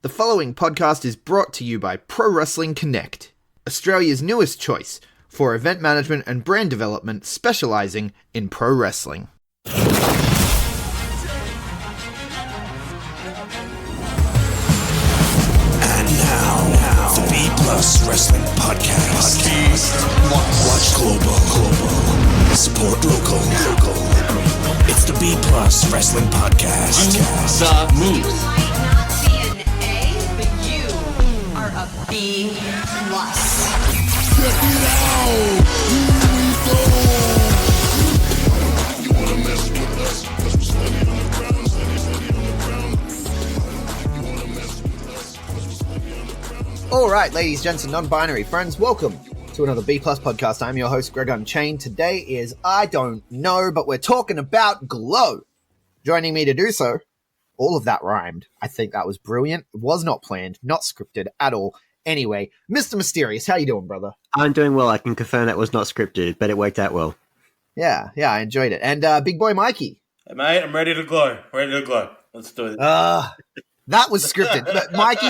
The following podcast is brought to you by Pro Wrestling Connect, Australia's newest choice for event management and brand development specializing in pro wrestling. And now, the B Plus Wrestling Podcast. Watch global. Support local. It's the B Plus Wrestling Podcast. The news. B plus. All right, ladies, gents, and non-binary friends, welcome to another B Plus podcast. I'm your host, Greg Unchained. Today is I Don't Know, but we're talking about Glow. Joining me to do so, all of that rhymed. I think that was brilliant. It was not planned, not scripted at all. Anyway, Mr. Mysterious, how you doing, brother? I'm doing well. I can confirm that was not scripted, but it worked out well. Yeah, I enjoyed it. And Big Boy Mikey. Hey, mate, I'm ready to glow. Let's do it. That was scripted. But Mikey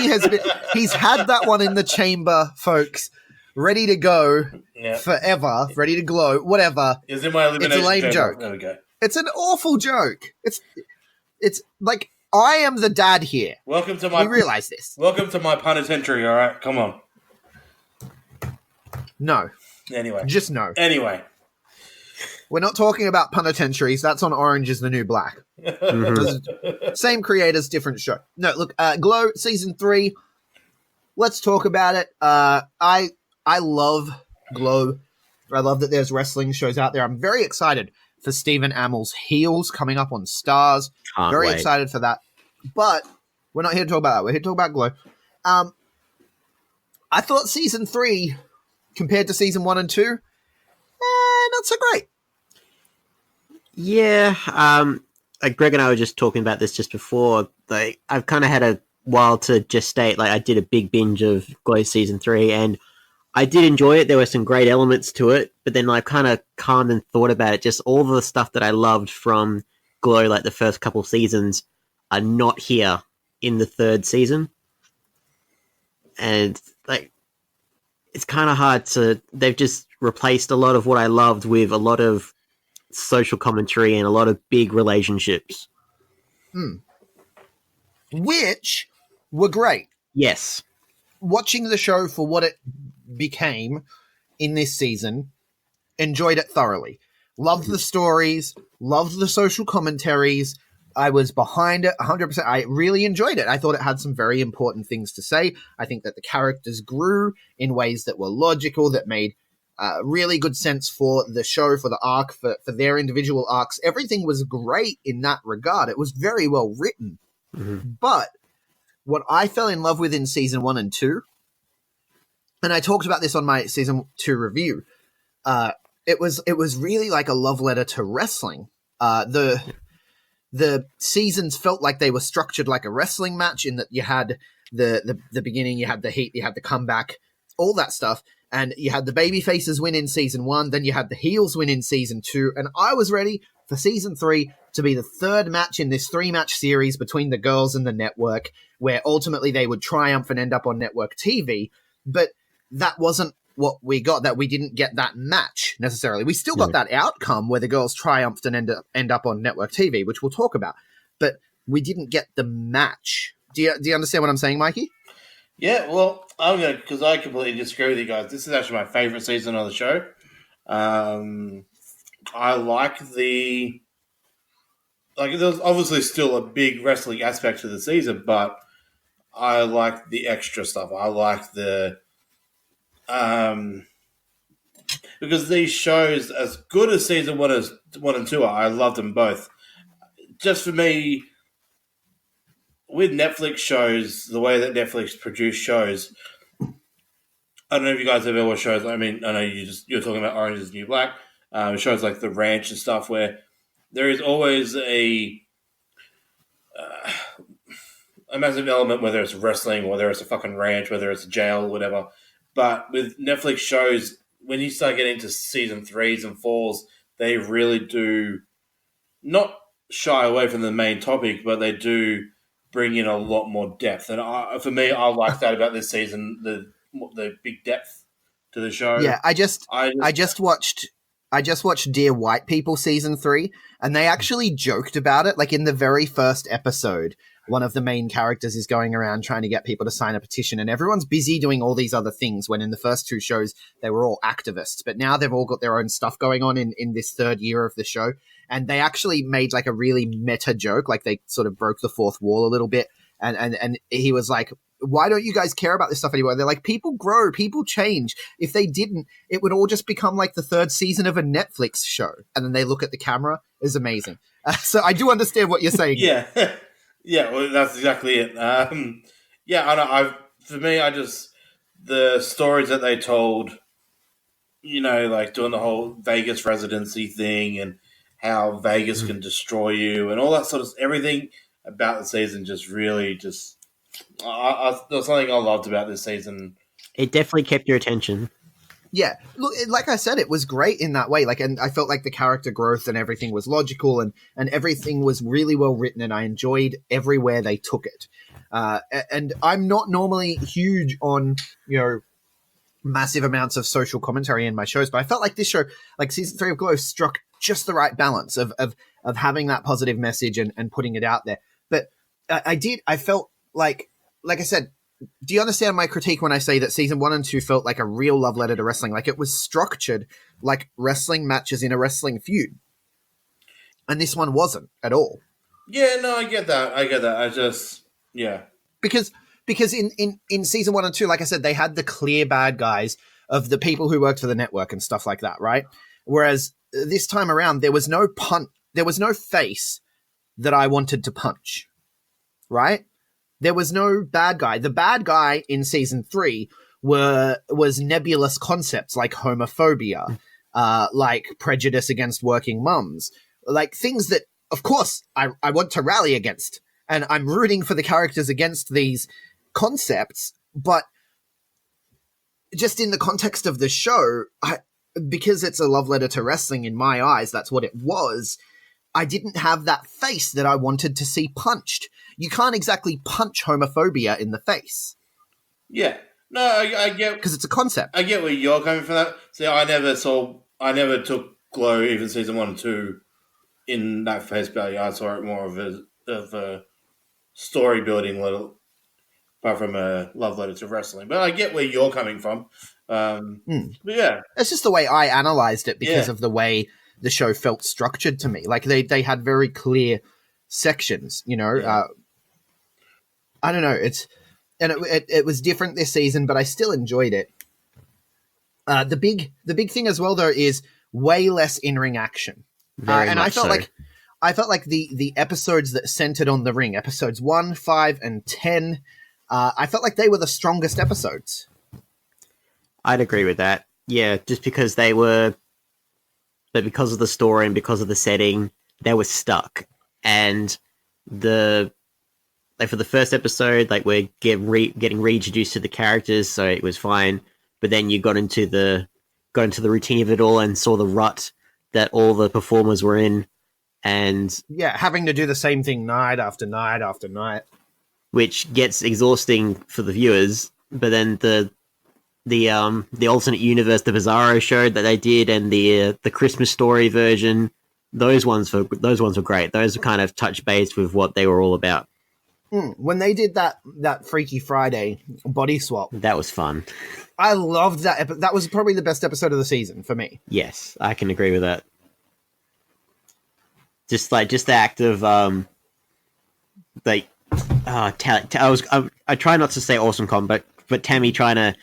he's had that one in the chamber, folks. Ready to go forever. Ready to glow. Whatever. It's in my elimination It's a lame chamber. joke. There we go. It's an awful joke. It's like I am the dad here. Welcome to my. We realize this. Welcome to my penitentiary. All right, come on. No. Anyway. Just no. Anyway. We're not talking about penitentiaries. That's on Orange is the New Black. Same creators, different show. No, look, Glow Season 3. Let's talk about it. I love Glow. I love that there's wrestling shows out there. I'm very excited for Stephen Amell's Heels coming up on Stars. Can't Very wait. excited for that. But we're not here to talk about that. We're here to talk about Glow. I thought Season 3, compared to Season 1 and 2, not so great. Yeah, Greg and I were just talking about this just before. Like, I've kind of had a while to gestate. Like, I did a big binge of Glow Season 3, and I did enjoy it. There were some great elements to it, but then I kind of calmed and thought about it. Just all the stuff that I loved from Glow, like the first couple seasons, are not here in the third season. And, like, it's kind of hard to... They've just replaced a lot of what I loved with a lot of social commentary and a lot of big relationships. Which were great. Yes. Watching the show for what it became in this season, enjoyed it thoroughly. Loved the stories, loved the social commentaries. I was behind it 100%. I really enjoyed it. I thought it had some very important things to say. I think that the characters grew in ways that were logical, that made really good sense for the show, for the arc, for their individual arcs. Everything was great in that regard. It was very well written. Mm-hmm. But what I fell in love with in Season 1 and 2, and I talked about this on my Season 2 review, it was really like a love letter to wrestling. The seasons felt like they were structured like a wrestling match, in that you had the beginning, you had the heat, you had the comeback, all that stuff. And you had the baby faces win in Season 1, then you had the heels win in Season 2, and I was ready for Season 3 to be the third match in this 3-match series between the girls and the network, where ultimately they would triumph and end up on network TV. But that wasn't what we got, that we didn't get that match necessarily. We still got that outcome where the girls triumphed and end up on network TV, which we'll talk about. But we didn't get the match. Do you understand what I'm saying, Mikey? Yeah, well, I'm going to, because I completely disagree with you guys. This is actually my favorite season of the show. I like there's obviously still a big wrestling aspect to the season, but I like the extra stuff. I like because these shows, as good as Season 1 and 2 are, I love them both. Just for me, with Netflix shows, the way that Netflix produce shows, I don't know if you guys have ever watched shows. I mean, I know you're talking about Orange is the New Black, shows like The Ranch and stuff, where there is always a massive element, whether it's wrestling, whether it's a fucking ranch, whether it's a jail, whatever. But with Netflix shows, when you start getting to Season 3s and 4s, they really do not shy away from the main topic, but they do bring in a lot more depth. And for me, I like that about this season, the big depth to the show. Yeah, I just watched Dear White People season 3, and they actually joked about it. Like in the very first episode, one of the main characters is going around trying to get people to sign a petition, and everyone's busy doing all these other things when in the first 2 shows they were all activists. But now they've all got their own stuff going on in this 3rd year of the show. And they actually made like a really meta joke, like they sort of broke the 4th wall a little bit. And he was like, why don't you guys care about this stuff anymore? They're like, people grow, people change. If they didn't, it would all just become like the 3rd season of a Netflix show. And then they look at the camera. It's amazing. So I do understand what you're saying. Yeah. Yeah, well, that's exactly it. Yeah, I know. For me, the stories that they told, like doing the whole Vegas residency thing and how Vegas can destroy you and all that sort of everything about the season just really there's something I loved about this season. It definitely kept your attention. Yeah, look, like I said, it was great in that way. Like, and I felt like the character growth and everything was logical, and everything was really well written, and I enjoyed everywhere they took it. And I'm not normally huge on massive amounts of social commentary in my shows, but I felt like this show, like season 3 of Glow, struck just the right balance of having that positive message and putting it out there. But I felt like I said. Do you understand my critique when I say that season 1 and 2 felt like a real love letter to wrestling? Like it was structured like wrestling matches in a wrestling feud. And this one wasn't at all. Yeah, no, I get that. I just, yeah. Because in season 1 and 2, like I said, they had the clear bad guys of the people who worked for the network and stuff like that, right? Whereas this time around, there was no face that I wanted to punch, right? There was no bad guy. The bad guy in season 3 was nebulous concepts like homophobia, like prejudice against working mums, like things that, of course, I want to rally against. And I'm rooting for the characters against these concepts. But just in the context of the show, because it's a love letter to wrestling in my eyes, that's what it was. I didn't have that face that I wanted to see punched. You can't exactly punch homophobia in the face. Yeah. No, I get... Because it's a concept. I get where you're coming from that. See, I never took Glow, even season 1 and 2, in that face value. I saw it more of a story building little, apart from a love letter to wrestling. But I get where you're coming from. But yeah. It's just the way I analyzed it because of the way the show felt structured to me. Like they had very clear sections, Yeah. I don't know. It was different this season, but I still enjoyed it. The big thing as well though is way less in-ring action. And I felt like the episodes that centered on the ring, episodes 1, 5, and 10, I felt like they were the strongest episodes. I'd agree with that. Yeah, just because but because of the story and because of the setting, they were stuck. And for the first episode, like we're getting reintroduced to the characters, so it was fine. But then you got into the routine of it all and saw the rut that all the performers were in, and having to do the same thing night after night after night, which gets exhausting for the viewers. But then the alternate universe, the Bizarro show that they did, and the Christmas Story version, those ones were great. Those kind of touch base with what they were all about. When they did that Freaky Friday body swap, that was fun. I loved that. That was probably the best episode of the season for me. Yes, I can agree with that. Just the act of I try not to say awesome combat, but Tammy trying to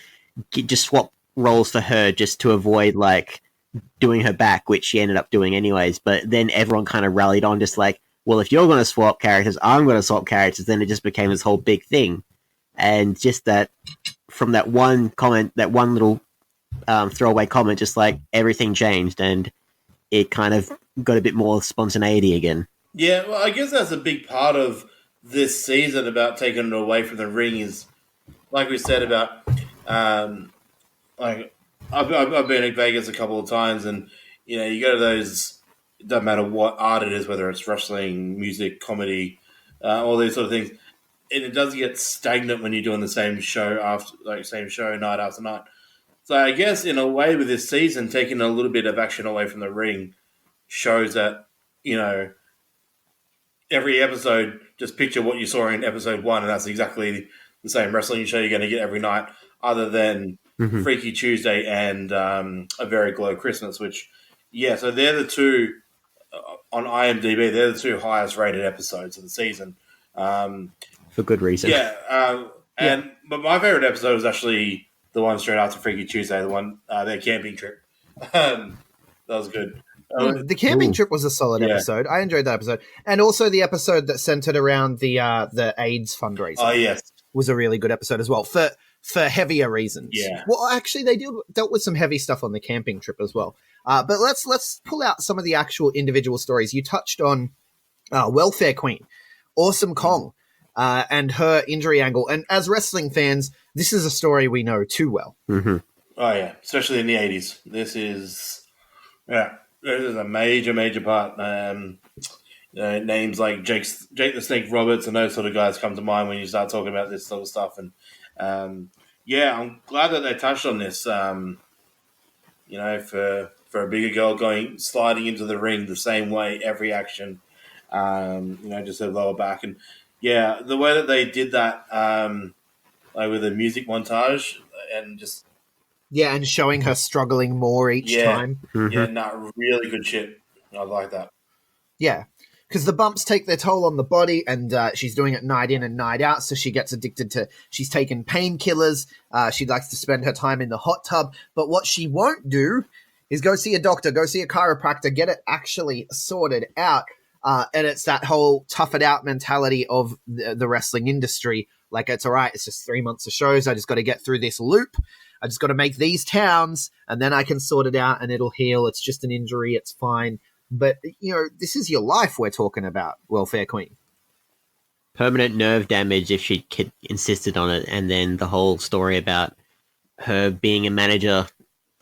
just swap roles for her just to avoid like doing her back, which she ended up doing anyways. But then everyone kind of rallied on, just like, well, if you're going to swap characters, I'm going to swap characters. Then it just became this whole big thing. And just that, from that one comment, that one little throwaway comment, just like everything changed and it kind of got a bit more spontaneity again. Yeah, well, I guess that's a big part of this season about taking it away from the ring is, like we said about, like I've been in Vegas a couple of times, and you go to those. It doesn't matter what art it is, whether it's wrestling, music, comedy, all these sort of things. it does get stagnant when you're doing the same show night after night. So I guess in a way with this season, taking a little bit of action away from the ring shows that, every episode, just picture what you saw in episode 1, and that's exactly the same wrestling show you're going to get every night, other than Freaky Tuesday and A Very Glow Christmas, which, so they're the two on IMDb, they're the two highest rated episodes of the season. For good reason. But my favorite episode was actually the one straight after Freaky Tuesday, the one, their camping trip. That was good. The camping trip was a solid episode. I enjoyed that episode, and also the episode that centered around the AIDS fundraiser. Oh yes, was a really good episode as well for heavier reasons. Yeah. Well, actually, they dealt with some heavy stuff on the camping trip as well. But let's pull out some of the actual individual stories. You touched on Welfare Queen, Awesome Kong, and her injury angle. And as wrestling fans, this is a story we know too well. Mm-hmm. Oh yeah, especially in the 80s. This is a major part. Names like Jake the Snake Roberts and those sort of guys come to mind when you start talking about this sort of stuff. And I'm glad that they touched on this. For a bigger girl sliding into the ring the same way every action, just her lower back, and the way that they did that, with a music montage and just. Yeah, and showing her struggling more each time. Mm-hmm. Really good shit. I like that. Yeah, because the bumps take their toll on the body, and she's doing it night in and night out, so she gets addicted to... She's taking painkillers. She likes to spend her time in the hot tub. But what she won't do is go see a doctor, go see a chiropractor, get it actually sorted out. And it's that whole tough it out mentality of the wrestling industry. Like, it's all right, it's just 3 months of shows. I just got to get through this loop. I just got to make these towns, and then I can sort it out, and it'll heal. It's just an injury. It's fine. But, this is your life we're talking about, Welfare Queen. Permanent nerve damage if she insisted on it, and then the whole story about her being a manager,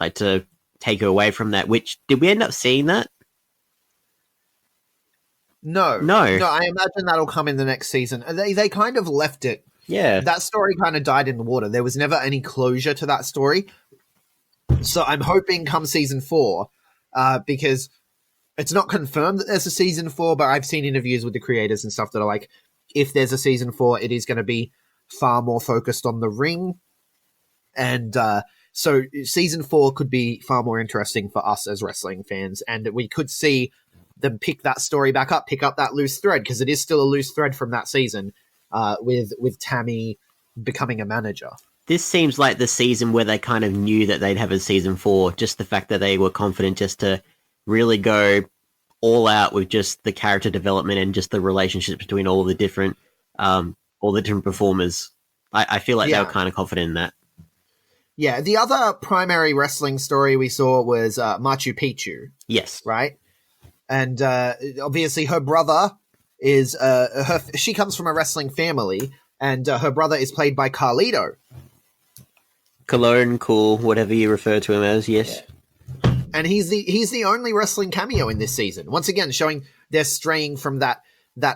like to take her away from that, which, did we end up seeing that? No, I imagine that'll come in the next season. They kind of left it. Yeah. That story kind of died in the water. There was never any closure to that story. So I'm hoping come season 4, because it's not confirmed that there's a season 4, but I've seen interviews with the creators and stuff that are like, if there's a season 4, it is going to be far more focused on the ring. And so season 4 could be far more interesting for us as wrestling fans. And we could see them pick that story back up, pick up that loose thread, because it is still a loose thread from that season. With Tammy becoming a manager. This seems like the season where they kind of knew that they'd have a season 4, just the fact that they were confident just to really go all out with just the character development and just the relationship between all the different performers. I feel like they were kind of confident in that. Yeah, the other primary wrestling story we saw was Machu Picchu. Yes. Right? And obviously her brother... she comes from a wrestling family, and her brother is played by Carlito. Cologne, cool, whatever you refer to him as, yes. Yeah. And he's the only wrestling cameo in this season. Once again, showing they're straying from that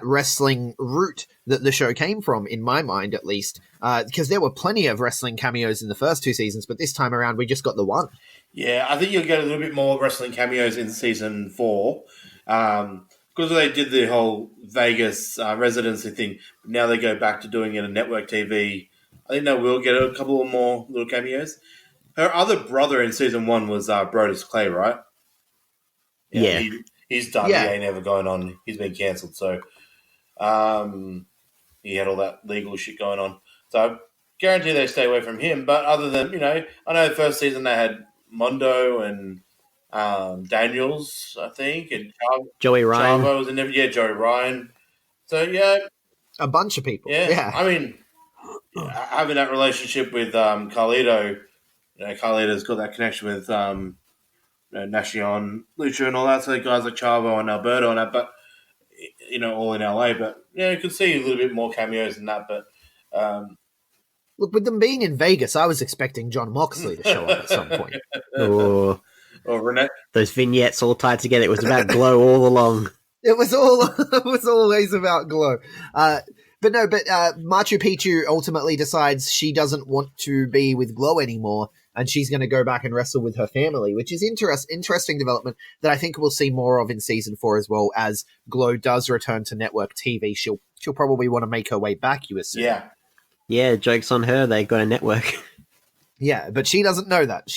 wrestling route that the show came from, in my mind at least. Because there were plenty of wrestling cameos in the first 2 seasons, but this time around we just got the one. Yeah, I think you'll get a little bit more wrestling cameos in season 4. Because they did the whole Vegas residency thing, but now they go back to doing it on network TV. I think they will get a couple more little cameos. Her other brother in season 1 was Brodus Clay, right? Yeah. He's done. Yeah. He ain't ever going on. He's been cancelled. So he had all that legal shit going on. So I guarantee they stay away from him. But other than, I know the first season they had Mondo and Daniels, I think, and Joey Ryan. Chavo was in there. Yeah, Joey Ryan. So, a bunch of people. Yeah. I mean, having that relationship with Carlito, Carlito's got that connection with Nacion, Lucha, and all that. So guys like Chavo and Alberto and that, but all in LA. But you could see a little bit more cameos in that. But look, with them being in Vegas, I was expecting John Moxley to show up at some point. Or Renee. Those vignettes all tied together. It was about Glow all along. It was always about Glow. But Machu Picchu ultimately decides she doesn't want to be with Glow anymore, and she's going to go back and wrestle with her family, which is interesting development that I think we'll see more of in season 4 as well. As Glow does return to network TV, she'll probably want to make her way back, you assume. Yeah, joke's on her. They got a network. Yeah, but she doesn't know that.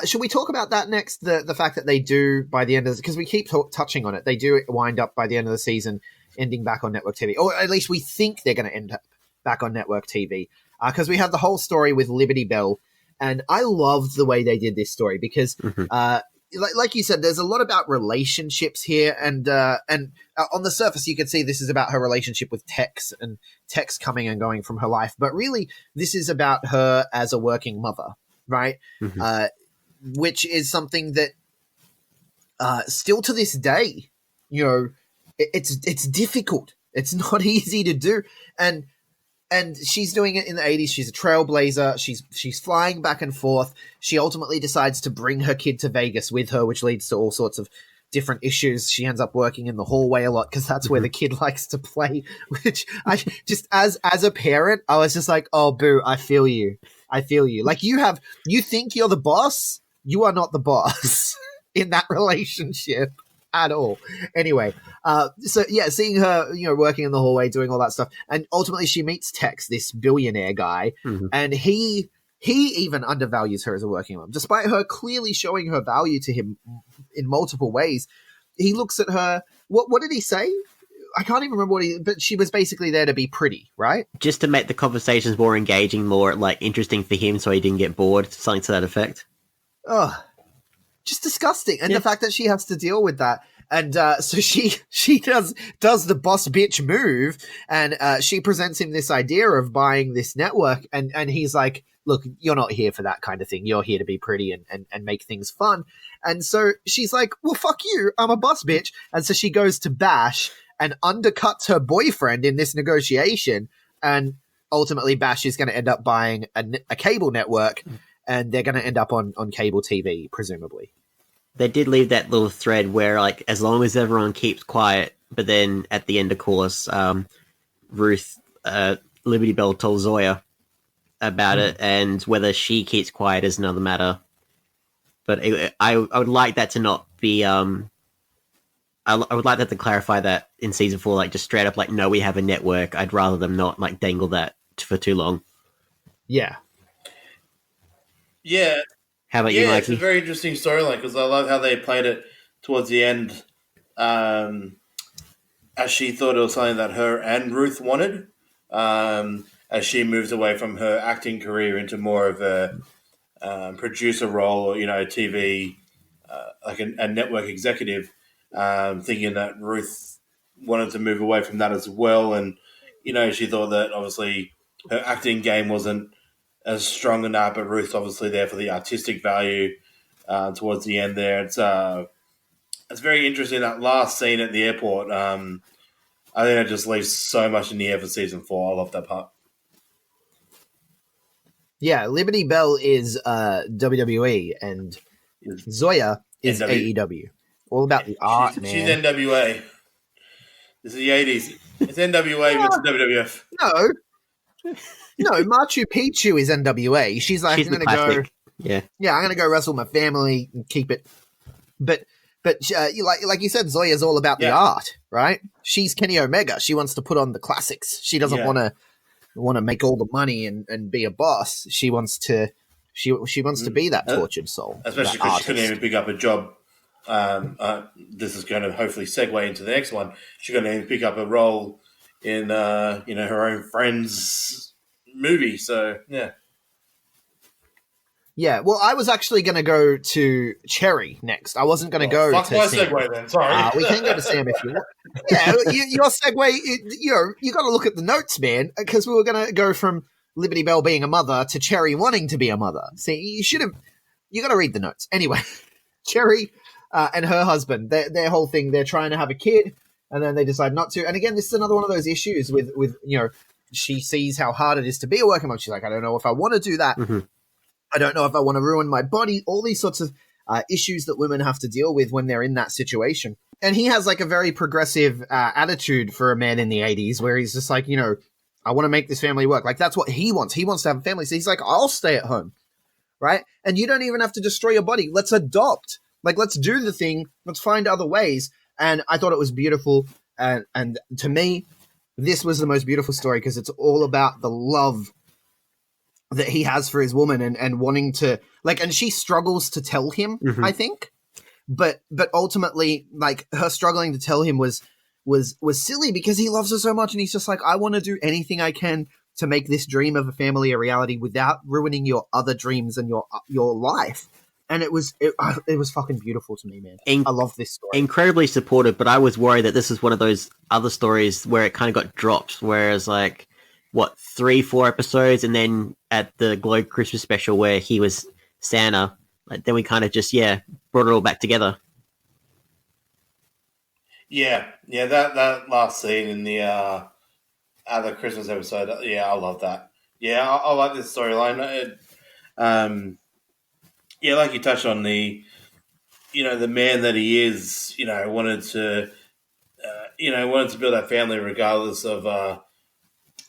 Should we talk about that next? The fact that they do by the end of because we keep touching on it, they do wind up by the end of the season ending back on network TV, or at least we think they're going to end up back on network TV. Because we have the whole story with Liberty Bell, and I loved the way they did this story because, like you said, there's a lot about relationships here, and on the surface you could see this is about her relationship with Tex and Tex coming and going from her life, but really this is about her as a working mother, right? Which is something that still to this day, it's difficult. It's not easy to do, and she's doing it in the 80s. She's a trailblazer. She's flying back and forth. She ultimately decides to bring her kid to Vegas with her, which leads to all sorts of different issues. She ends up working in the hallway a lot because that's where the kid likes to play, which I just, as a parent, I was just like, oh, boo, I feel you. Like you think you're the boss. You are not the boss in that relationship at all. Anyway, seeing her, working in the hallway, doing all that stuff, and ultimately she meets Tex, this billionaire guy, and he even undervalues her as a working mom, despite her clearly showing her value to him in multiple ways. He looks at her. What did he say? I can't even remember but she was basically there to be pretty, right? Just to make the conversations more engaging, more like interesting for him, so he didn't get bored. Something to that effect. Oh. Just disgusting, and the fact that she has to deal with that, and so she does the boss bitch move, and she presents him this idea of buying this network, and he's like, "Look, you're not here for that kind of thing. You're here to be pretty and make things fun." And so she's like, "Well, fuck you. I'm a boss bitch," and so she goes to Bash and undercuts her boyfriend in this negotiation, and ultimately Bash is going to end up buying a cable network. And they're going to end up on cable TV, presumably. They did leave that little thread where, like, as long as everyone keeps quiet, but then at the end, of course, Ruth, Liberty Bell told Zoya about it, and whether she keeps quiet is another matter. But I would like that to not be... I would like that to clarify that in season 4, like, just straight up, like, no, we have a network. I'd rather them not, like, dangle that for too long. Yeah. Yeah. How about you, Mikey? It's a very interesting storyline because I love how they played it towards the end, as she thought it was something that her and Ruth wanted, as she moves away from her acting career into more of a producer role, or TV, like a network executive, thinking that Ruth wanted to move away from that as well, and she thought that obviously her acting game wasn't as strong enough, but Ruth's obviously there for the artistic value towards the end there. It's very interesting, that last scene at the airport. I think it just leaves so much in the air for season 4. I love that part. Yeah, Liberty Bell is WWE, and Zoya is AEW. All about the art, man. She's NWA. This is the 80s. It's NWA with WWF. No, Machu Picchu is NWA. She's like, I'm going to go. Yeah, I'm going to go wrestle my family and keep it. But like you said, Zoya's all about the art, right? She's Kenny Omega. She wants to put on the classics. She doesn't want to make all the money and be a boss. She wants to be that tortured soul, especially because she couldn't even pick up a job. This is going to hopefully segue into the next one. She's going to even pick up a role in her own friend's movie. So yeah. Well, I was actually going to go to Cherry next. I wasn't going to go fuck to my Sam. segue then. Sorry, we can go to Sam if you want. Yeah, your segue. You got to look at the notes, man, because we were going to go from Liberty Bell being a mother to Cherry wanting to be a mother. See, you got to read the notes anyway. Cherry and her husband, their whole thing, they're trying to have a kid, and then they decide not to. And again, this is another one of those issues with she sees how hard it is to be a working mom. She's like, I don't know if I want to do that. Mm-hmm. I don't know if I want to ruin my body. All these sorts of issues that women have to deal with when they're in that situation. And he has like a very progressive attitude for a man in the 80s where he's just like, I want to make this family work. Like, that's what he wants. He wants to have a family. So he's like, I'll stay at home, right? And you don't even have to destroy your body. Let's adopt. Like, let's do the thing. Let's find other ways. And I thought it was beautiful. And to me, this was the most beautiful story because it's all about the love that he has for his woman and wanting to, like, and she struggles to tell him, I think. But ultimately, like, her struggling to tell him was silly because he loves her so much, and he's just like, I want to do anything I can to make this dream of a family a reality without ruining your other dreams and your life. And it was fucking beautiful to me, man. I love this story. Incredibly supportive, but I was worried that this is one of those other stories where it kind of got dropped, whereas like, 3-4 episodes, and then at the Glow Christmas special where he was Santa, like, then we kind of just, brought it all back together. Yeah, that last scene in the Christmas episode, I love that. Yeah, I like this storyline. Like you touched on, the man that he is, wanted to build that family regardless of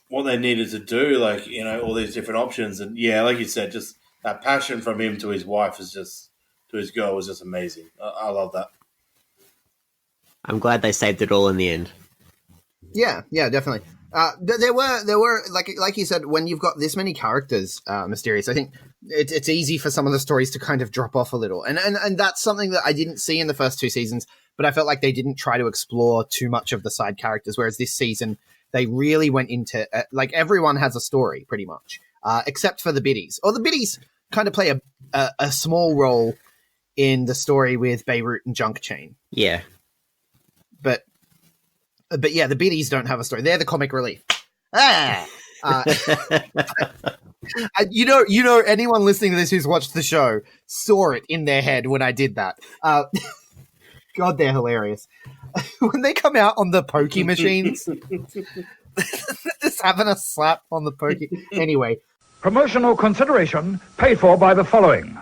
what they needed to do, like, all these different options. And like you said, just that passion from him to his wife to his girl was just amazing. I love that. I'm glad they saved it all in the end. Yeah, definitely. There were like you said, when you've got this many characters, Mysterious, I think it's easy for some of the stories to kind of drop off a little, and that's something that I didn't see in the first 2 seasons. But I felt like they didn't try to explore too much of the side characters, whereas this season they really went into like everyone has a story pretty much, except for the biddies. Or the biddies kind of play a small role in the story with Beirut and Junk Chain. Yeah. But yeah, the biddies don't have a story. They're the comic relief. Anyone listening to this who's watched the show saw it in their head when I did that. God, they're hilarious. When they come out on the pokey machines, just having a slap on the pokey. Anyway. Promotional consideration paid for by the following.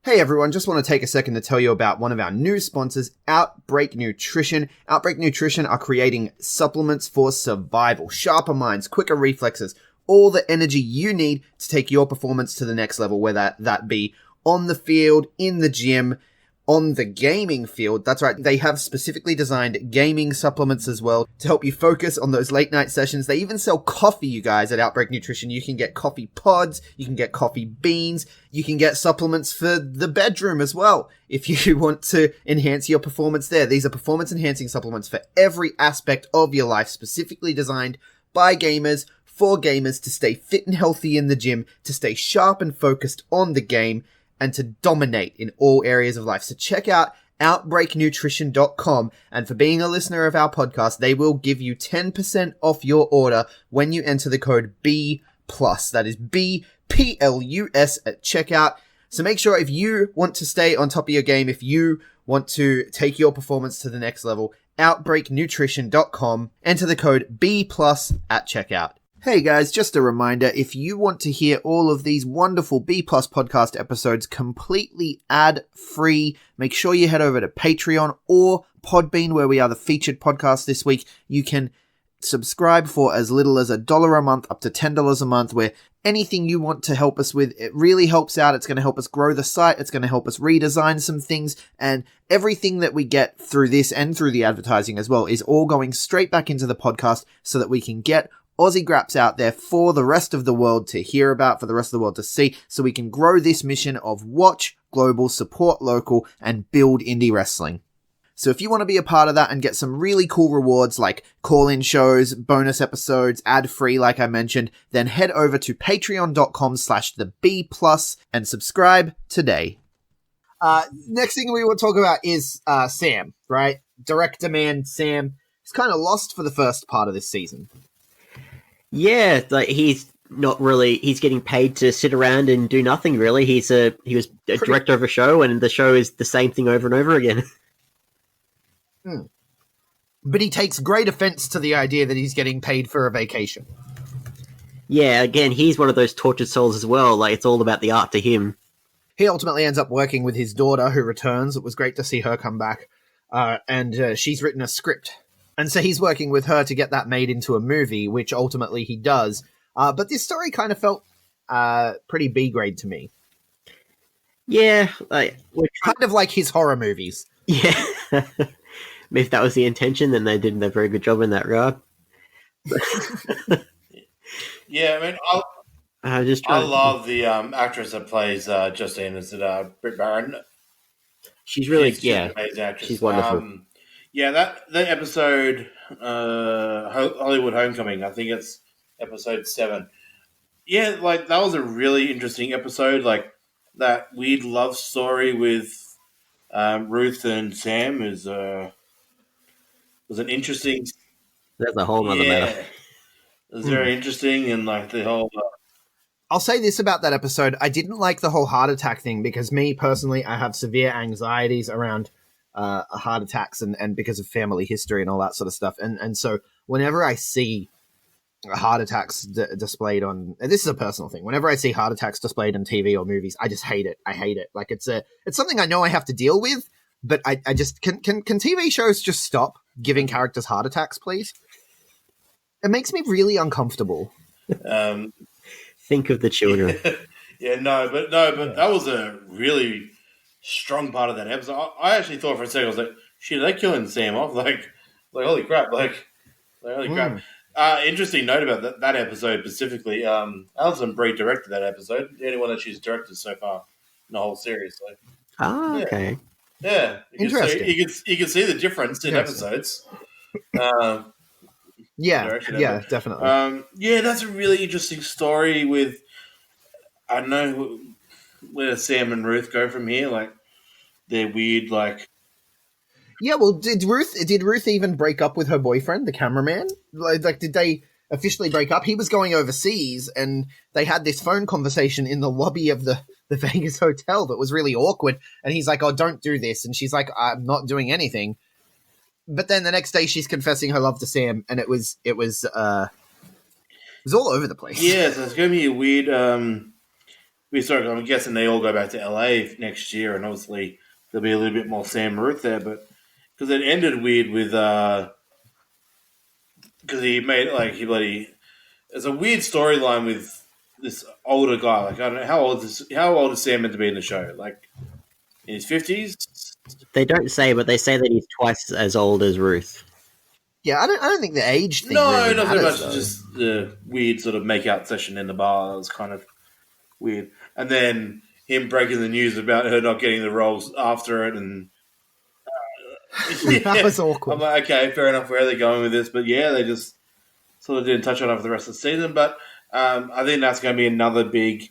Hey everyone, just want to take a second to tell you about one of our new sponsors, OUTBREAK NUTRITION. OUTBREAK NUTRITION are creating supplements for survival, sharper minds, quicker reflexes, all the energy you need to take your performance to the next level, whether that be on the field, in the gym, on the gaming field. That's right, they have specifically designed gaming supplements as well to help you focus on those late night sessions. They even sell coffee, you guys, at OUTBREAK NUTRITION. You can get coffee pods, you can get coffee beans, you can get supplements for the bedroom as well if you want to enhance your performance there. These are performance enhancing supplements for every aspect of your life, specifically designed by gamers, for gamers, to stay fit and healthy in the gym, to stay sharp and focused on the game, and to dominate in all areas of life. So check out OUTBREAKNutrition.com, and for being a listener of our podcast, they will give you 10% off your order when you enter the code B+. That is BPLUS at checkout. So make sure, if you want to stay on top of your game, if you want to take your performance to the next level, OUTBREAKNutrition.com, enter the code B+ at checkout. Hey guys, just a reminder, if you want to hear all of these wonderful B+ podcast episodes completely ad-free, make sure you head over to Patreon or Podbean, where we are the featured podcast this week. You can subscribe for as little as $1 a month up to $10 a month, where anything you want to help us with, it really helps out. It's going to help us grow the site. It's going to help us redesign some things, and everything that we get through this and through the advertising as well is all going straight back into the podcast so that we can get Aussie Graps out there for the rest of the world to hear about, for the rest of the world to see, so we can grow this mission of watch global, support local, and build indie wrestling. So if you want to be a part of that and get some really cool rewards like call-in shows, bonus episodes, ad-free like I mentioned, then head over to patreon.com/theb+ and subscribe today. Next thing we want to talk about is Sam, right? Direct demand Sam. He's kind of lost for the first part of this season. Yeah, like he's not really. He's getting paid to sit around and do nothing. Really, he was a director of a show, and the show is the same thing over and over again. But he takes great offense to the idea that he's getting paid for a vacation. Yeah, again, he's one of those tortured souls as well. Like, it's all about the art to him. He ultimately ends up working with his daughter, who returns. It was great to see her come back. and she's written a script. And so he's working with her to get that made into a movie, which ultimately he does. But this story kind of felt pretty B grade to me. Yeah, like Kind of like his horror movies. yeah. If that was the intention, then they did a very good job in that regard. Yeah, I mean, I love the actress that plays Justine. Is it Britt Baron? She's really She's an amazing actress. she's wonderful. Yeah, that episode, Hollywood Homecoming. I think it's episode 7. Yeah, like that was a really interesting episode. Like that weird love story with Ruth and Sam was an interesting. That's a whole other matter. It was very interesting, and like the whole. I'll say this about that episode. I didn't like the whole heart attack thing because me personally, I have severe anxieties around heart attacks and because of family history and all that sort of stuff. And so whenever I see heart attacks displayed on, and this is a personal thing, whenever I see heart attacks displayed on TV or movies, I just hate it. I hate it. Like it's something I know I have to deal with, but I just can TV shows just stop giving characters heart attacks, please? It makes me really uncomfortable. Think of the children. But that was a really strong part of that episode. I actually thought for a second, I was like, shit, are they killing Sam off? Like holy crap, holy crap. Interesting note about that episode specifically. Alison Brie directed that episode. The only one that she's directed so far in the whole series. So. Okay. Yeah. Interesting. You can see the difference in episodes. Yeah, definitely. Yeah, that's a really interesting story with, I don't know where Sam and Ruth go from here. Like, they're weird, like... Yeah, well, did Ruth even break up with her boyfriend, the cameraman? Like, did they officially break up? He was going overseas, and they had this phone conversation in the lobby of the Vegas hotel that was really awkward, and he's like, oh, don't do this, and she's like, I'm not doing anything. But then the next day she's confessing her love to Sam, and it was all over the place. Yeah, so it's going to be a weird story. I'm guessing they all go back to LA next year, and obviously there'll be a little bit more Sam and Ruth there, but because it ended weird with because he made it's a weird storyline with this older guy. Like, I don't know how old is Sam meant to be in the show? Like in his 50s? They don't say, but they say that he's twice as old as Ruth. Yeah, I don't think the age thing. No, really not so matters, much. though. Just the weird sort of make-out session in the bar. That was kind of weird. And then him breaking the news about her not getting the roles after it, and That was awkward. I'm like, okay, fair enough. Where are they going with this? But yeah, they just sort of didn't touch on it for the rest of the season. But I think that's going to be another big.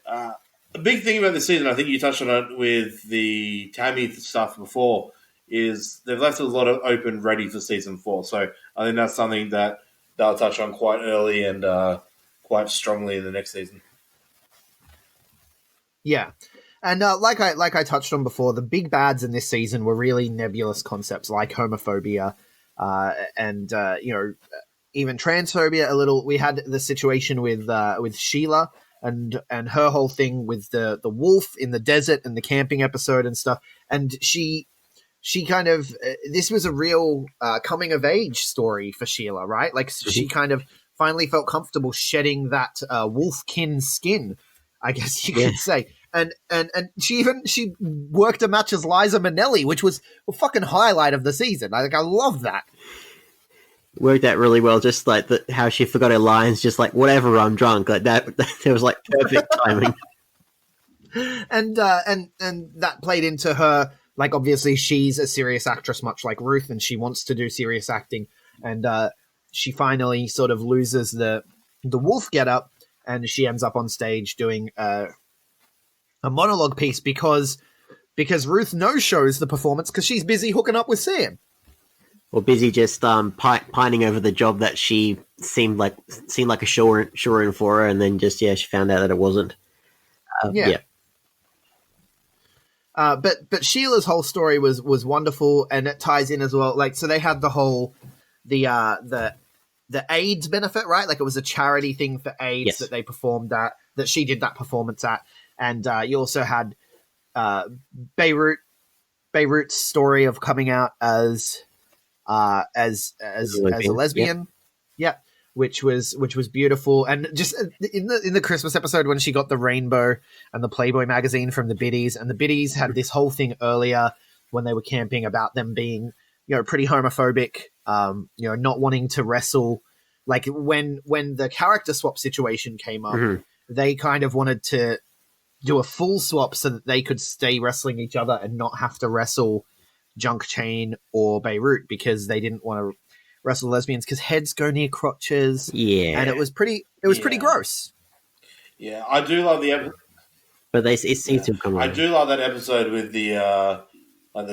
A big thing about this season, I think you touched on it with the Tammy stuff before, is they've left a lot of open ready for season 4. So I think that's something that they'll touch on quite early and quite strongly in the next season. Yeah. And like I touched on before, the big bads in this season were really nebulous concepts like homophobia and even transphobia a little. We had the situation with Sheila and her whole thing with the wolf in the desert and the camping episode and stuff. And she kind of this was a real coming of age story for Sheila, right? Like she kind of finally felt comfortable shedding that wolfkin skin, I guess you could say. And she worked a match as Liza Minnelli, which was a fucking highlight of the season. I love that. Worked out really well, just like how she forgot her lines, just like, whatever, I'm drunk. Like that, it was like perfect timing. And that played into her, like, obviously she's a serious actress, much like Ruth, and she wants to do serious acting. And she finally sort of loses the wolf getup, and she ends up on stage doing a monologue piece because Ruth no-shows the performance because she's busy hooking up with Sam. Or busy just pining over the job that she seemed like a sure-in for her, and then just she found out that it wasn't. But Sheila's whole story was wonderful, and it ties in as well. Like, so they had the whole the AIDS benefit, right? Like, it was a charity thing for AIDS that they performed at, that she did that performance at, and you also had Beirut Beirut's story of coming out as a lesbian. Yeah, which was beautiful, and just in the Christmas episode when she got the rainbow and the Playboy magazine from the biddies, and the biddies had this whole thing earlier when they were camping about them being, pretty homophobic, not wanting to wrestle. Like when the character swap situation came up, they kind of wanted to do a full swap so that they could stay wrestling each other and not have to wrestle Junk Chain or Beirut, because they didn't want to wrestle lesbians because heads go near crotches. Yeah, and it was pretty gross. Yeah, I do love the episode. But it seems to come. I do love that episode with the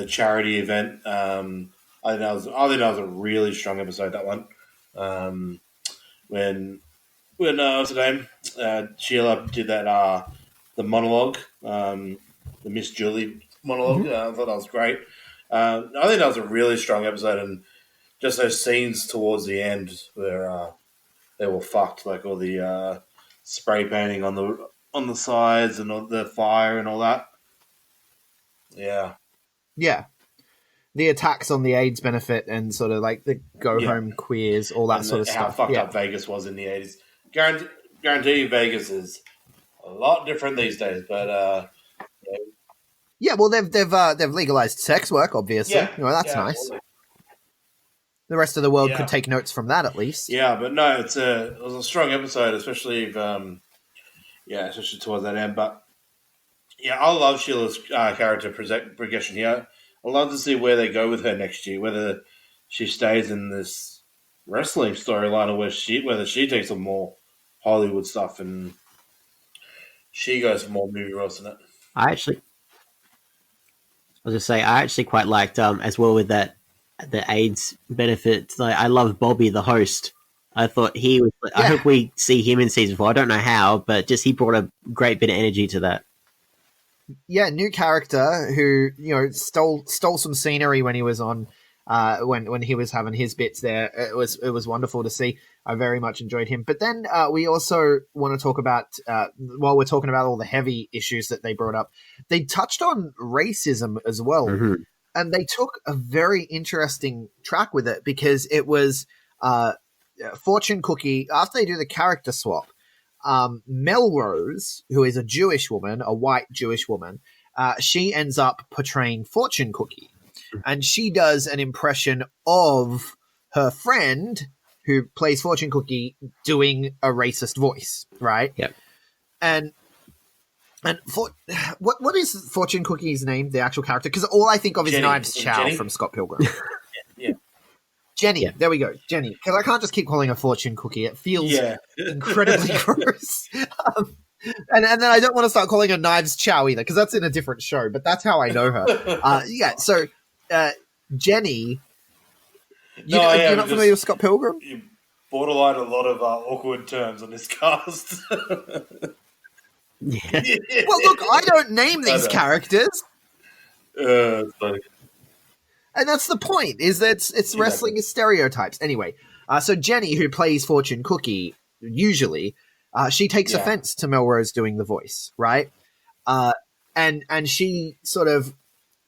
charity event. I think that was a really strong episode. That one, when what's her name? Sheila did that the monologue, the Miss Julie monologue. I thought that was great. I think that was a really strong episode, and just those scenes towards the end where they were fucked, like all the spray painting on the sides and all the fire and all that. Yeah. Yeah. The attacks on the AIDS benefit and sort of like the home queers, all that and sort of how stuff. How fucked up Vegas was in the 80s. Guarantee Vegas is a lot different these days, but yeah, well, they've legalized sex work, obviously. Yeah, that's nice. Well, the rest of the world could take notes from that, at least. Yeah, but no, it was a strong episode, especially if, especially towards that end. But yeah, I love Sheila's character progression here. I love to see where they go with her next year, whether she stays in this wrestling storyline or whether she takes some more Hollywood stuff and she goes for more movie roles in it. I was just say I actually quite liked as well with that the AIDS benefit. Like, I love Bobby, the host. I thought he was. I hope we see him in season 4. I don't know how, but just he brought a great bit of energy to that. Yeah, new character who stole some scenery when he was on when he was having his bits there. It was wonderful to see. I very much enjoyed him. But then we also want to talk about while we're talking about all the heavy issues that they brought up, they touched on racism as well, and they took a very interesting track with it because it was Fortune Cookie after they do the character swap. Melrose, who is a Jewish woman, a white Jewish woman, she ends up portraying Fortune Cookie. And she does an impression of her friend who plays Fortune Cookie doing a racist voice, right? Yep. And what is Fortune Cookie's name, the actual character? Because all I think of is Knives Chow from Scott Pilgrim. Yeah. Jenny, there we go, Jenny. Because I can't just keep calling her Fortune Cookie. It feels incredibly gross. And then I don't want to start calling her Knives Chow either, because that's in a different show, but that's how I know her. So Jenny, you're not familiar with Scott Pilgrim? You borderline a lot of awkward terms on this cast. Yeah. Well, look, I don't name these characters. And that's the point, is that it's wrestling is stereotypes. Anyway, so Jenny, who plays Fortune Cookie, usually, she takes offense to Melrose doing the voice, right? And she sort of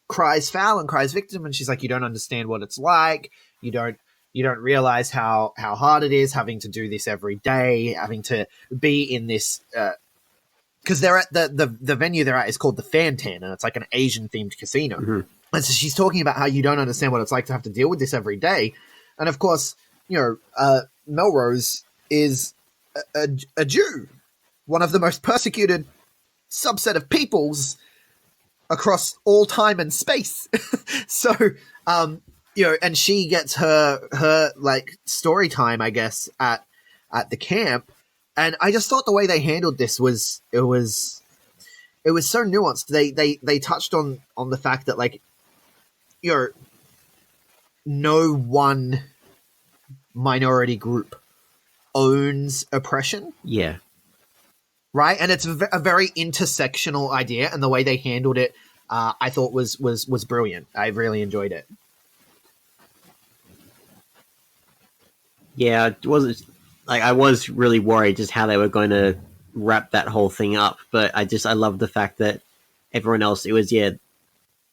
cries foul and cries victim, and she's like, you don't understand what it's like. You don't realize how hard it is having to do this every day, having to be in this... because they're at the venue they're at is called the Fantan, and it's like an Asian-themed casino. And so she's talking about how you don't understand what it's like to have to deal with this every day. And of course, Melrose is a Jew, one of the most persecuted subset of peoples across all time and space. So, and she gets her like story time, I guess, at the camp. And I just thought the way they handled this was so nuanced. They touched on the fact that, like, no one minority group owns oppression. Yeah. Right? And it's a very intersectional idea, and the way they handled it, I thought was brilliant. I really enjoyed it. Yeah, it wasn't like I was really worried just how they were going to wrap that whole thing up, but I love the fact that everyone else, it was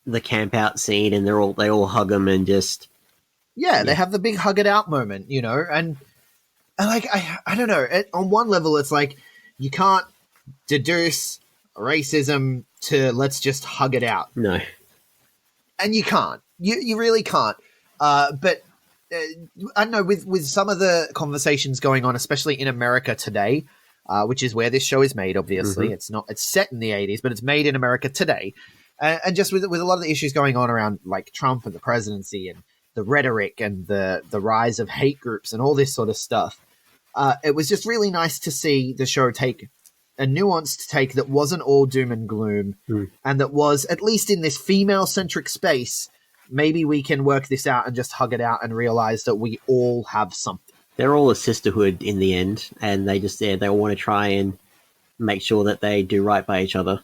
the camp out scene, and they all hug him and just They have the big hug it out moment, and like I don't know. On one level, it's like you can't deduce racism to let's just hug it out, no. and you can't. You really can't. But I don't know, with some of the conversations going on, especially in America today, which is where this show is made. Obviously, it's set in the 80s, but it's made in America today, and just with a lot of the issues going on around like Trump and the presidency and the rhetoric and the rise of hate groups and all this sort of stuff. It was just really nice to see the show take a nuanced take that wasn't all doom and gloom, and that was, at least in this female-centric space, maybe we can work this out and just hug it out and realize that we all have something. They're all a sisterhood in the end, and they just they all want to try and make sure that they do right by each other.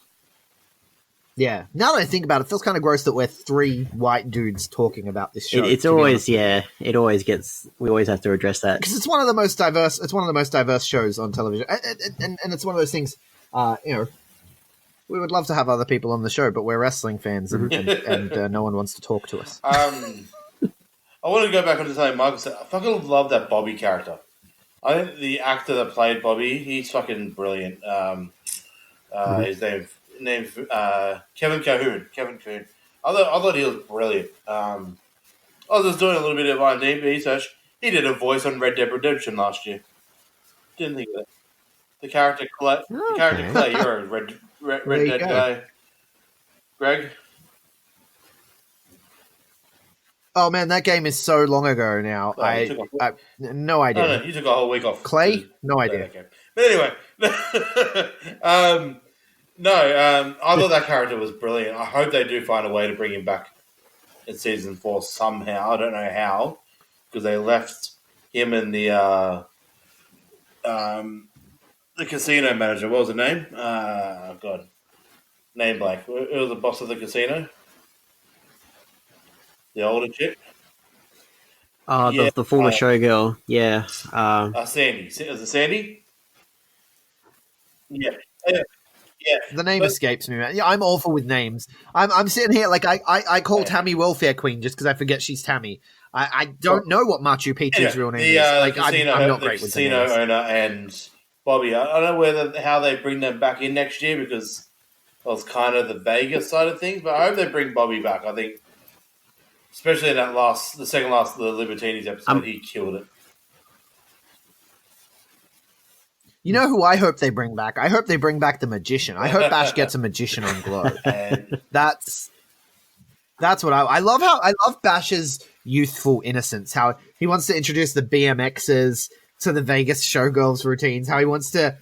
Yeah. Now that I think about it, it feels kind of gross that we're three white dudes talking about this show. It's always, it always gets, we always have to address that. Because it's one of the most diverse shows on television. And it's one of those things, we would love to have other people on the show, but we're wrestling fans and no one wants to talk to us. I want to go back on to something Michael said. I fucking love that Bobby character. I think the actor that played Bobby, he's fucking brilliant. His name's Kevin Cahoon. I thought he was brilliant. I was just doing a little bit of IMDb research. He did a voice on Red Dead Redemption last year. Didn't think of that. The character Clay. You're a Red Dead guy. Greg? Oh man, that game is so long ago now. I no idea. No, you took a whole week off. Clay? No idea. But anyway, I thought that character was brilliant. I hope they do find a way to bring him back in season 4 somehow. I don't know how, because they left him and the casino manager. What was her name? God, name blank. Who was the boss of the casino? The older chick. The former showgirl. Yeah. Sandy. Is it Sandy? Yeah. The name escapes me, man. Yeah, I'm awful with names. I'm sitting here like I call Tammy Welfare Queen just because I forget she's Tammy. I don't know what Machu Picchu's real name is. Like, I'm not great with the names. Casino owner and Bobby. I don't know how they bring them back in next year, because it was kind of the Vegas side of things. But I hope they bring Bobby back. I think, especially in the second last of the Libertinis episode, he killed it. You know who I hope they bring back? I hope they bring back the magician. I hope Bash gets a magician on Glow. That's what I love. I love Bash's youthful innocence. How he wants to introduce the BMXers to the Vegas showgirls routines. How he wants to,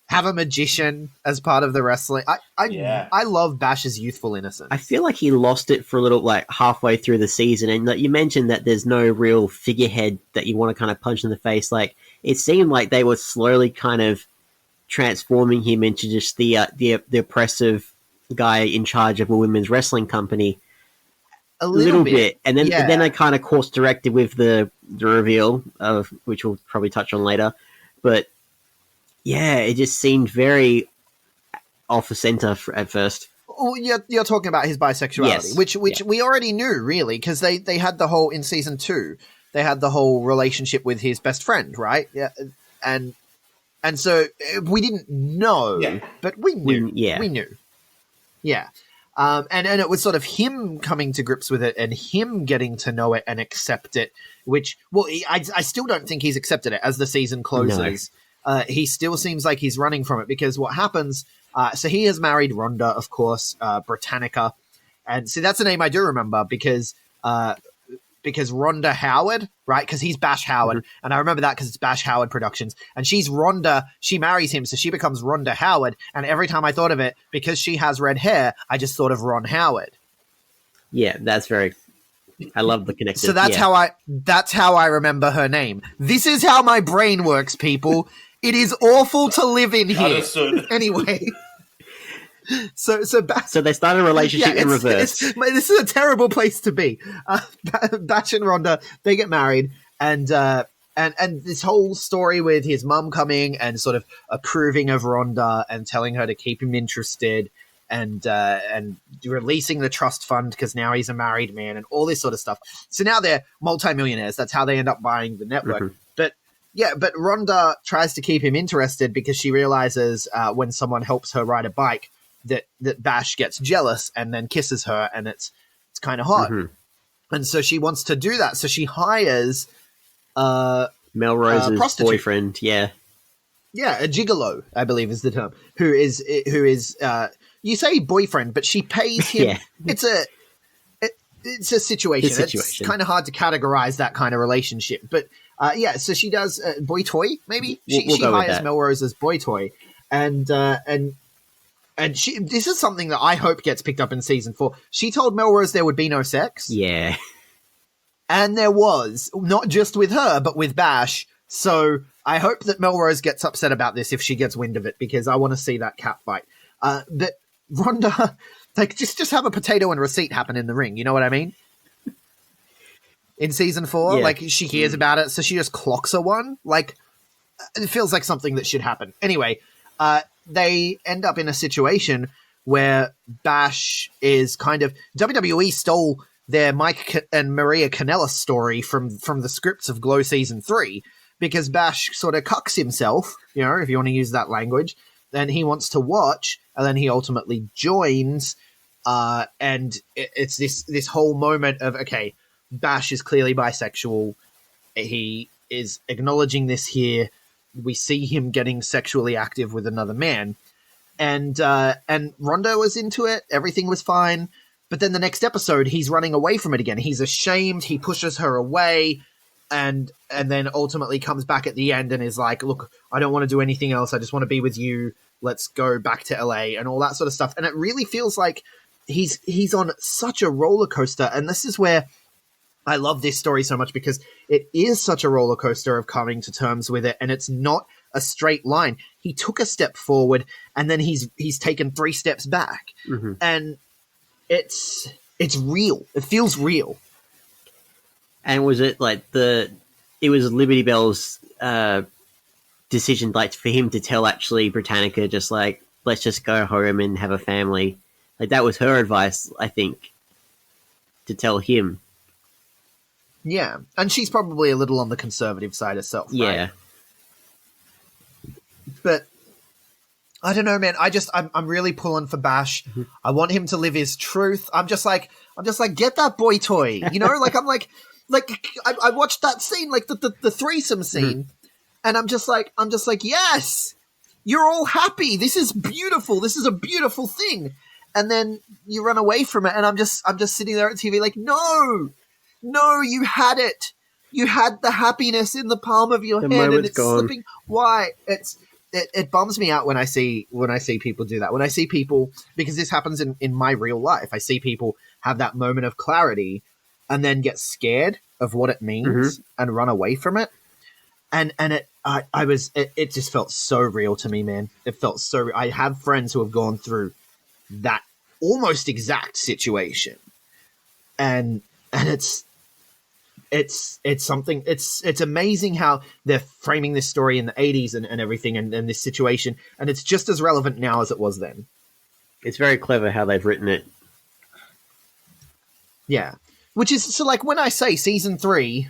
have a magician as part of the wrestling. I love Bash's youthful innocence. I feel like he lost it for a little, like halfway through the season. And you mentioned that there's no real figurehead that you want to kind of punch in the face. Like, it seemed like they were slowly kind of transforming him into just the oppressive guy in charge of a women's wrestling company. A little bit. And then they kind of course directed with the reveal of, which we'll probably touch on later. But yeah, it just seemed very off the center at first. Oh, you're talking about his bisexuality, which we already knew, really, because they had the whole, in season 2, they had the whole relationship with his best friend, right? Yeah, and so we didn't know, but we knew. We knew. Yeah. And it was sort of him coming to grips with it and him getting to know it and accept it, which, well, I still don't think he's accepted it as the season closes. No. He still seems like he's running from it, because what happens, so he has married Rhonda, of course, Britannica. And see, that's a name I do remember because Rhonda Howard, right? Because he's Bash Howard. Mm-hmm. And I remember that because it's Bash Howard Productions. And she's Rhonda. She marries him, so she becomes Rhonda Howard. And every time I thought of it, because she has red hair, I just thought of Ron Howard. Yeah, that's very... I love the connection. So that's how I remember her name. This is how my brain works, people. It is awful to live in here. Understood. Anyway... So they started a relationship in reverse. This is a terrible place to be. Batch and Rhonda, they get married, and this whole story with his mum coming and sort of approving of Rhonda and telling her to keep him interested, and releasing the trust fund because now he's a married man and all this sort of stuff. So now they're multimillionaires. That's how they end up buying the network. But Rhonda tries to keep him interested because she realizes when someone helps her ride a bike that Bash gets jealous and then kisses her, and it's kind of hot. And so she wants to do that. So she hires Melrose's prostitute. boyfriend. Yeah, a gigolo, I believe is the term. Who is you say boyfriend, but she pays him. Yeah. It's a situation. It's kind of hard to categorize that kind of relationship, but so she does boy toy. Maybe we'll she go with hires that. Melrose as boy toy, and she. This is something that I hope gets picked up in season 4. She told Melrose there would be no sex. Yeah. And there was, not just with her, but with Bash. So I hope that Melrose gets upset about this if she gets wind of it, because I want to see that cat fight. But Rhonda, like, just have a potato and receipt happen in the ring. You know what I mean? In season 4, Yeah. like, she hears about it, so she just clocks her one. Like, it feels like something that should happen. Anyway, they end up in a situation where Bash is kind of... WWE stole their Mike and Maria Kanellis story from the scripts of Glow Season 3, because Bash sort of cucks himself, you know, if you want to use that language, then he wants to watch, and then he ultimately joins, and it's this whole moment of, okay, Bash is clearly bisexual, he is acknowledging this here, we see him getting sexually active with another man, and Rhonda was into it, everything was fine, but then the next episode, he's running away from it again. He's ashamed, he pushes her away, and then ultimately comes back at the end and is like, look, I don't want to do anything else, I just want to be with you, let's go back to LA, and all that sort of stuff. And it really feels like he's on such a roller coaster, and this is where I love this story so much, because it is such a roller coaster of coming to terms with it, and it's not a straight line. He took a step forward, and then he's taken 3 steps back, and it's real. It feels real. And was it like it was Liberty Bell's decision, like, for him to tell actually Britannica, just like, let's just go home and have a family. Like, that was her advice, I think, to tell him. Yeah, and she's probably a little on the conservative side herself, right? Yeah. But I don't know, man. I'm really pulling for Bash. I want him to live his truth. I'm just like, get that boy toy, you know? I watched that scene, like the threesome scene, and I'm just like, yes, you're all happy. This is beautiful. This is a beautiful thing. And then you run away from it, and I'm just sitting there at TV like, no, you had it. You had the happiness in the palm of your hand, and it's gone. slipping. Why? It bums me out when I see people do that. When I see people, because this happens in my real life, I see people have that moment of clarity and then get scared of what it means and run away from it. And it just felt so real to me, man. It felt so real. I have friends who have gone through that almost exact situation, and it's something. It's amazing how they're framing this story in the 80s and everything, and this situation, and it's just as relevant now as it was then. It's very clever how they've written it. Yeah, which is so, like, when I say season 3,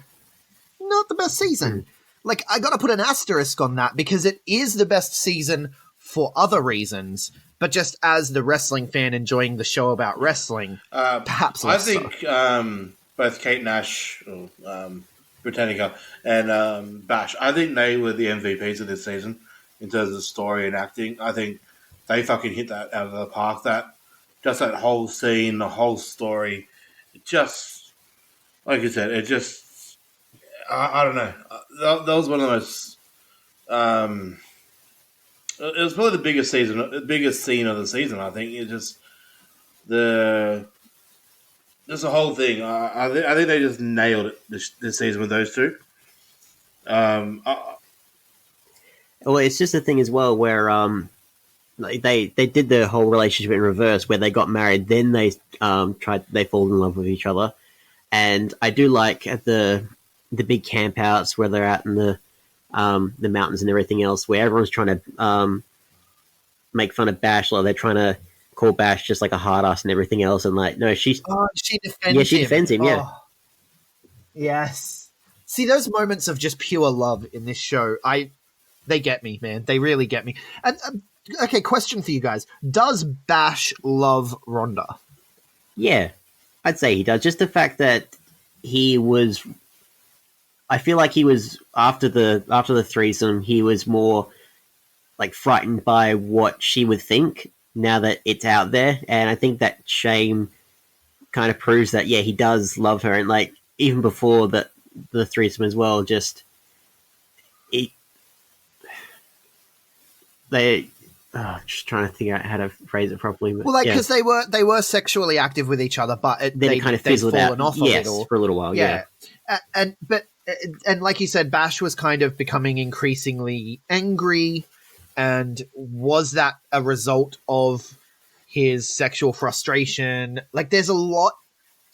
not the best season. Like, I got to put an asterisk on that, because it is the best season for other reasons, but just as the wrestling fan enjoying the show about wrestling, perhaps I less so. think both Kate Nash, Britannica, and Bash, I think they were the MVPs of this season in terms of story and acting. I think they fucking hit that out of the park. That whole scene, the whole story, it just, like you said, it just, I don't know. That was one of the most. It was probably the biggest scene of the season. I think it just the whole thing. I think they just nailed it this season with those two. Well, it's just a thing as well where like they did the whole relationship in reverse, where they got married, then they fall in love with each other, and I do like at the big campouts where they're out in the mountains and everything else, where everyone's trying to make fun of Bash, like they're trying to call Bash just like a hard ass and everything else, and like no, she defends him. she defends him. Yeah, yes. See, those moments of just pure love in this show, they get me, man. They really get me. And okay, question for you guys: does Bash love Rhonda? Yeah, I'd say he does. Just the fact that he was, I feel like he was after the threesome, he was more like frightened by what she would think now that it's out there, and I think that shame kind of proves that he does love her, and like even before the threesome as well, just just trying to figure out how to phrase it properly. But, well, like because they were sexually active with each other, but then it kind of fizzled out. Off a little. For a little while. Yeah, and like you said, Bash was kind of becoming increasingly angry, and was that a result of his sexual frustration? Like, there's a lot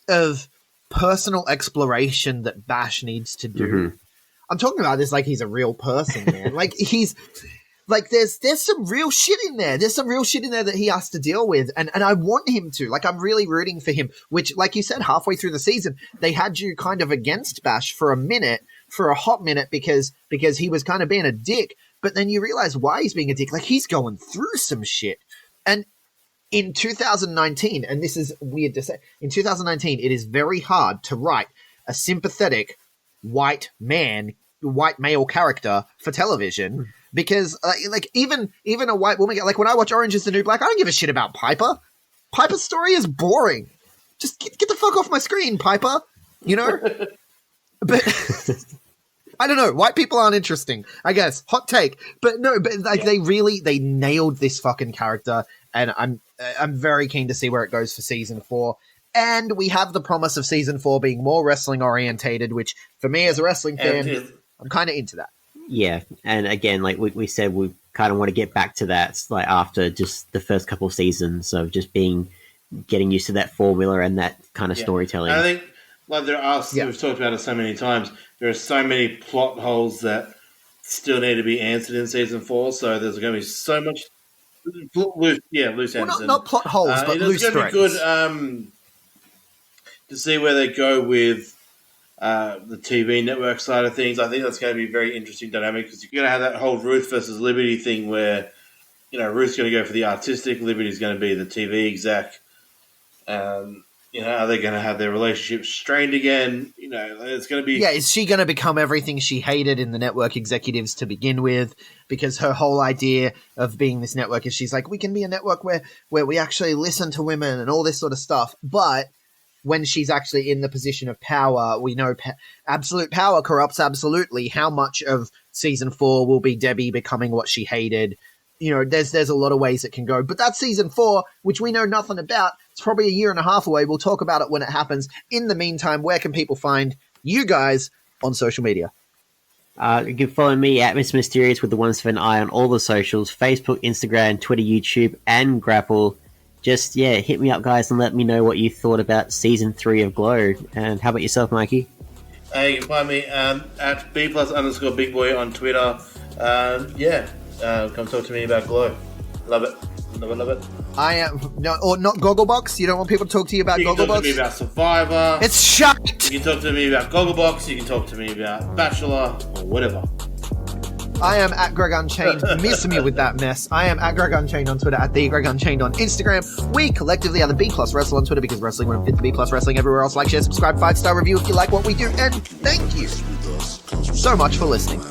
of personal exploration that Bash needs to do. Mm-hmm. I'm talking about this like he's a real person, man. Like he's. Like, there's some real shit in there. There's some real shit in there that he has to deal with. And I want him to. Like, I'm really rooting for him. Which, like you said, halfway through the season, they had you kind of against Bash for a hot minute, because he was kind of being a dick. But then you realize why he's being a dick. Like, he's going through some shit. And in 2019, and this is weird to say, in 2019, it is very hard to write a sympathetic white male character for television. Because, like, even a white woman, like, when I watch Orange is the New Black, I don't give a shit about Piper. Piper's story is boring. Just get the fuck off my screen, Piper. You know? But, I don't know. White people aren't interesting, I guess. Hot take. But no, like, they nailed this fucking character, and I'm very keen to see where it goes for season 4. And we have the promise of season 4 being more wrestling orientated, which, for me as a wrestling fan, I'm kind of into that. Yeah, and again, like we said, we kind of want to get back to that, like after just the first couple of seasons of just getting used to that formula and that kind of storytelling. And I think, like we've talked about it so many times, there are so many plot holes that still need to be answered in season 4. So there's going to be so much loose ends. Well, not plot holes, but loose threads. It's going to be good to see where they go with the TV network side of things. I think that's going to be a very interesting dynamic, because you're going to have that whole Ruth versus Liberty thing where, Ruth's going to go for the artistic, Liberty's going to be the TV exec. Are they going to have their relationship strained again? It's going to be... Yeah, is she going to become everything she hated in the network executives to begin with? Because her whole idea of being this network is she's like, we can be a network where we actually listen to women and all this sort of stuff. But when she's actually in the position of power, we know absolute power corrupts absolutely. How much of season 4 will be Debbie becoming what she hated? There's a lot of ways it can go. But that's season 4, which we know nothing about. It's probably a year and a half away. We'll talk about it when it happens. In the meantime, where can people find you guys on social media? You can follow me at Mr. Mysterious with the ones for an eye on all the socials: Facebook, Instagram, Twitter, YouTube, and Grapple. Just, hit me up, guys, and let me know what you thought about Season 3 of Glow. And how about yourself, Mikey? You can find me at B+_big boy on Twitter. Come talk to me about Glow. Love it. Love it. I am... not Gogglebox? You don't want people to talk to you about Gogglebox? You can talk to me about Survivor. It's shut! You can talk to me about Gogglebox. You can talk to me about Bachelor, or whatever. I am at Greg Unchained. Miss me with that mess. I am at Greg Unchained on Twitter, at the Greg Unchained on Instagram. We collectively are the B+ Wrestle on Twitter, because wrestling wouldn't fit the B+ Wrestling everywhere else. Like, share, subscribe, 5-star review if you like what we do, and thank you so much for listening.